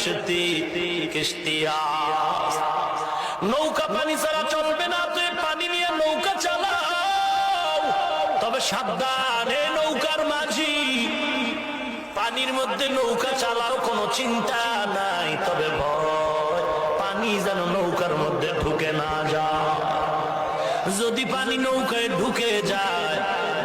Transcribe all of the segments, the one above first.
কিশতি কিশতিয়া, নৌকা পানি ছাড়া চলবে না, তুই পানি নিয়ে নৌকা চালাও, তবে সাবধান হে নৌকার মাঝি, পানির মধ্যে নৌকা চালাও কোনো চিন্তা নাই, তবে ভয় পানি যেন নৌকার মধ্যে ঢুকে না যায়। যদি পানি নৌকায় ঢুকে যায়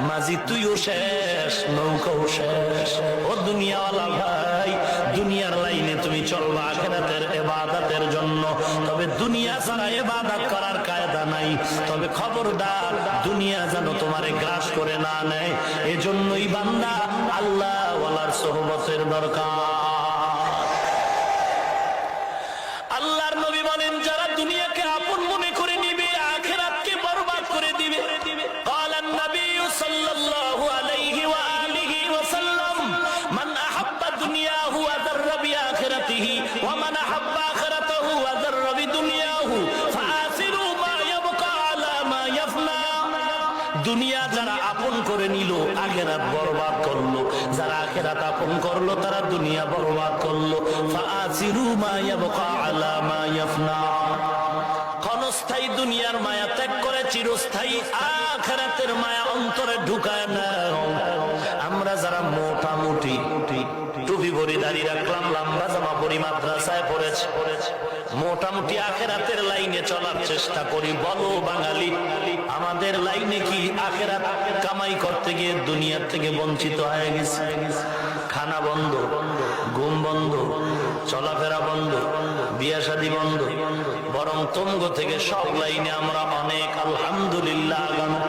মাঝি তুইও শেষ, নৌকাও শেষ। ও দুনিয়াওয়ালা ভাই, দুনিয়ার লাইনে তুমি চলবা আখিরাতের ইবাদতের জন্য, তবে দুনিয়া ছাড়া ইবাদত করার কায়দা নাই। তবে খবরদার দুনিয়া যেন তোমারে গ্রাস করে না নেয়। এজন্যই বান্দা আল্লাহ ওয়ালার সোহবতের দরকার। আল্লাহর নবী বলেন, যারা দুনিয়াকে আপন মনে করে নিবে আখিরাতকে বরবাদ করে দিবে। ক্বালান নবী সাল্লাল্লাহু আলাইহি ওয়া আলিহি ওয়া সাল্লাম, মান আহাব্বা দুনিয়াহু ওয়া যাররা বিআখিরাতিহি ওয়া মান আহাব্বা আখিরাতাহু ওয়া যাররা বিদুনিয়াহু ফাআসিরু মা ইয়াবকা আলা মা ইয়াফনা। দুনিয়া যারা আপন করে নিল আখিরাত বরবাদ করলো, যারা আখিরাত আপন করলো তারা দুনিয়া বরবাদ করলো। ফাআসিরু মা ইয়াবকা আলা মা ইয়াফনা, ক্ষণস্থায়ী দুনিয়ার মায়া ত্যাগ করে চিরস্থায়ী আখিরাতের মায়া অন্তরে ঢুকায় নাও। আমরা যারা মোটামুটি টুপি ভরি দাড়ি রাখলাম, লম্বা জামা পরি, মাদ্রাসায় পড়েছি, মোটামুটি আখিরাতের লাইনে চলার চেষ্টা করি, বলো বাঙালি আমাদের লাইনে কি আখিরাত কামাই করতে গিয়ে দুনিয়ার থেকে বঞ্চিত হয়ে গেছে? খানা বন্ধ, ঘুম বন্ধ, চলাফেরা বন্ধ, বিয়া শাদী বন্ধ, বরং তঙ্গ থেকে সব লাইনে আমরা অনেক আলহামদুলিল্লাহ আগানো।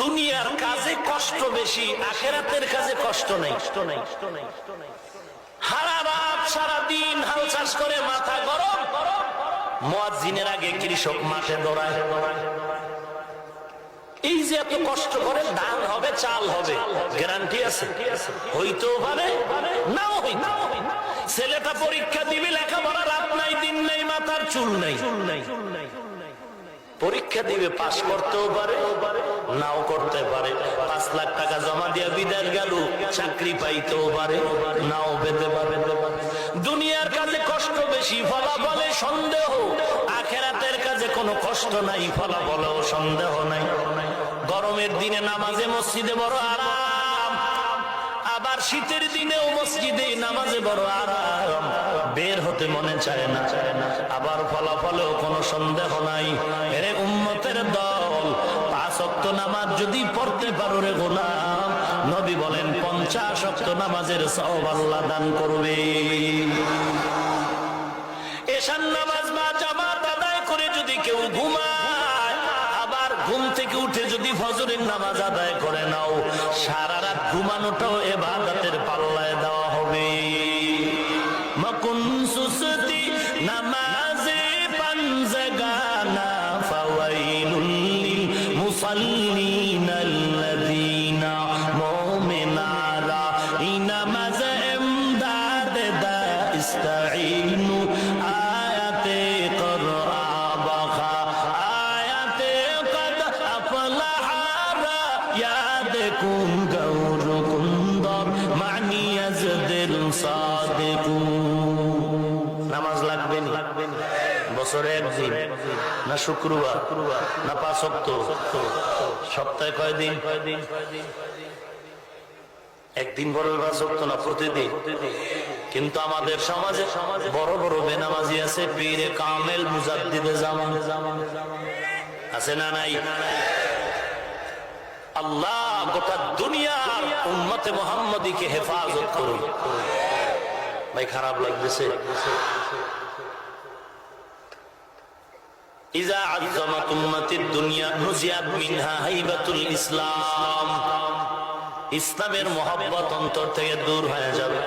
দুনিয়ার কাজে কষ্ট বেশি, আখিরাতের কাজে কষ্ট নাই। সারা রাত সারা দিন হাল চাষ করে মাথা গরম, মুয়াজ্জিনের আগে কৃষক মাঠে দৌড়ায়। এই যে এত কষ্ট করে ধান হবে, চাল হবে, গ্যারান্টি আছে? হইতেও পারে, নাও হইতে। ছেলেটা পরীক্ষা দিবে, লেখাপড়া রাত নাই দিন নাই, মাথার চুল নাই, পরীক্ষা দিবে, পাস করতেও পারে নাও করতে পারে। 5 লাখ টাকা জমা দিয়ে বিদেশ গেল, চাকরি পাইতেও পারে নাও পেতে পারে। দুনিয়ার কাজে কষ্ট বেশি, ফলাফলে সন্দেহ। আখিরাতের কাজে কোনো কষ্ট নাই, ফলাফলেও সন্দেহ নাই। গরমের দিনে নামাজে মসজিদে বড় আরাম, আবার শীতের দিনেও মসজিদে নামাজে বড় আরাম, বের হতে মনে চায় না। আবার ফলাফলেও কোনো সন্দেহ নাই। এরে উম্মতের দল, 5 ওয়াক্ত নামাজ যদি পড়তে পারো রে গোলাম, নবী বলেন 50 ওয়াক্ত নামাজের সওয়াব আল্লাহ দান করবে। এশার নামাজ বা জামাত আদায় করে যদি কেউ ঘুমায়, আবার ঘুম থেকে উঠে যদি ফজরের নামাজ আদায় করে নাও, সারা রাত ঘুমানোটাও ইবাদতের পাল্লায় দেওয়া হবে। মকুন সুসতি নামাজে পাঞ্জাগানা, ফাওয়াইলুল লিল মুসাল্লিন আল্লাযীনা মুমিনারা ইনামাজ ইমদাদ দা ইস্তাঈনু, আয়াতে করআ বাখা, আয়াতে কদ আফলাহা রা, ইয়াদ কুন গৌর কুন্দর মানি আজদিল সাদিকুন। নামাজ লাগবে না বছরে একদিন, না শুক্রবার, না 5 ওয়াক্ত, সপ্তাহে কয়দিন? একদিন পরে 5 ওয়াক্ত না প্রতিদিন। কিন্তু আমাদের সমাজে বড় বড় বেনামাজি আছে, পীরে কামেল মুজাদ্দিদে জামান আছে না নাই? আল্লাহ গোটা দুনিয়ার উম্মতে মুহাম্মাদীকে হেফাজত করুন। ভাই খারাপ লাগতেছে? ইজা আযযামাত উম্মাতিদ দুনিয়া নুজিয়াত মিনহা হাইবাতুল ইসলাম, ইসলামের মহব্বত অন্তর থেকে দূর হয়ে যাবে।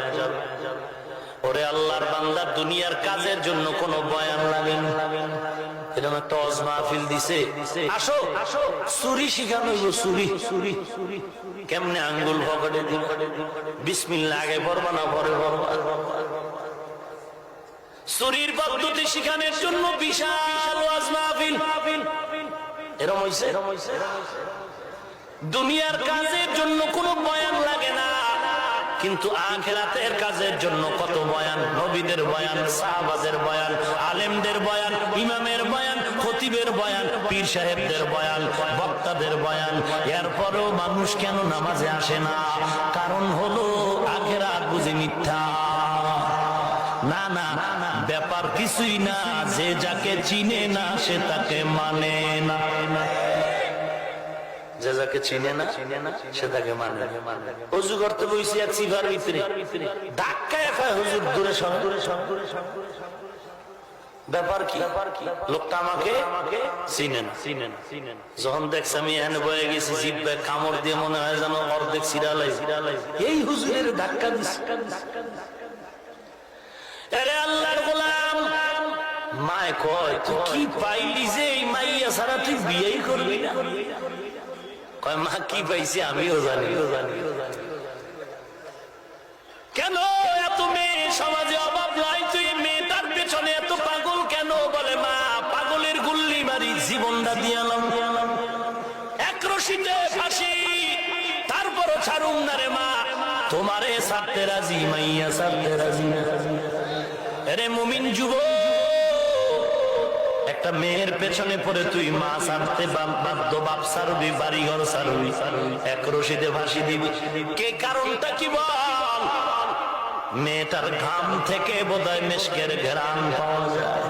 ওরে আল্লাহর বান্দা, দুনিয়ার কাজের জন্য কোনো বয়ান লাগে না। এরকম একটা ওয়াজ মাহফিল দিছে, আসো চুরি শিখানো, চুরি কেমনে আঙ্গুল পকেটে দিব, বিসমিল্লাহ আগে পড়বা না পরে পড়বা। চুরির পদ্ধতি শিখানোর জন্য বিশাল ওয়াজ মাহফিল। এরকম হইছে? দুনিয়ার কাজের জন্য কোনো বয়ান লাগে না, কিন্তু আখিরাতের কাজের জন্য কত বয়ান, নবীদের বয়ান, সাহাবাদের বয়ান, আলেমদের বয়ান, ইমামের বয়ান, খতিবের বয়ান, পীর সাহেবদের বয়ান, বক্তাদের বয়ান। এরপরেও মানুষ কেন নামাজে আসে না? কারণ হলো আখিরাত বুঝি মিথ্যা। না না, ব্যাপার কিছুই না, যে যাকে চিনে না সে তাকে মানে না। যে যাকে চিনে না সে তাকে মানে। অজু করতে বসে এক সিভার ভিতরে ধাক্কায় খায় হুজুর, দূরে সর, দূরে সর, দূরে সর। ব্যাপার কি? লোকটা আমাকে চিনে না। যখন দেখছে আমি এখানে বয়ে গেছি, জিব্বে কামড় দিয়ে মনে হয় যেন অর্ধেক সিরালাই, এই হুজুরের ধাক্কা দিচ্ছে। আরে আল্লাহর গোলাম, মায় কয় তুই কি পাইলি যে এই মাইয়া ছাড়া তুই বিয়েই করবি না? কয় মা কি পাইছি আমিও জানি। কেন এত মেয়ে সমাজে অভাব নাই, তুই মেয়েটার পেছনে এত পাগল কেন? বলে মা পাগলের গুল্লি মারি জীবনটা দিয়ালাম, এক রশিতে ফাঁসি, তারপরও ছাড়ুম না রে মা। তোমারে ছাড়তে রাজি, মাইয়া ছাড়তে রাজি না। আরে মুমিন যুবক, একটা মেয়ের পেছনে পড়ে তুই মা ছাড়তে বাধ্য, বাপ ছাড়বি, বাড়ি ঘর ছাড়বি, এক রশিদে ভাসি দিবি। কে কারণটা কি বল? মেয়েটার ঘাম থেকে বোধহয় মেশকের ঘ্রাণ পাওয়া যায়।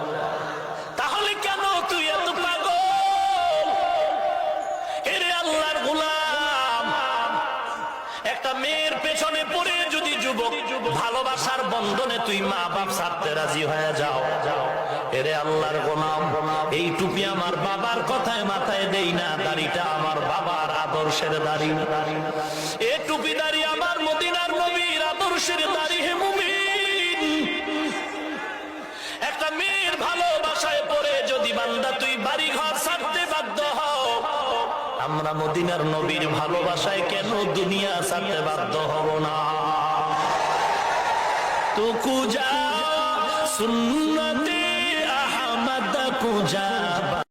তাহলে কেন তুই এত পাগল? এরে আল্লাহর গোলাম, একটা মেয়ের পেছনে পড়ে যদি যুবক ভালোবাসার বন্ধনে তুই মা বাপ ছাড়তে রাজি হয়ে যাও, এরে আল্লাহর গোলাম, এই টুপি আমার বাবার কথায় মাথায় দেই না, দাড়িটা আমার বাবার আদর্শের দাড়ি, এ টুপি দাড়ি আমার মদিনার নবীর আদর্শের দাড়ি। হে মুমিন, একটা মেয়ের ভালোবাসায় পড়ে যদি বান্দা তুই বাড়ি ঘর ছাড়তে বাধ্য হও, আমরা মদিনার নবীর ভালোবাসায় কেন দুনিয়া ছাড়তে বাধ্য হব না? তো কুজা সুন্নতে আহমদ কুজা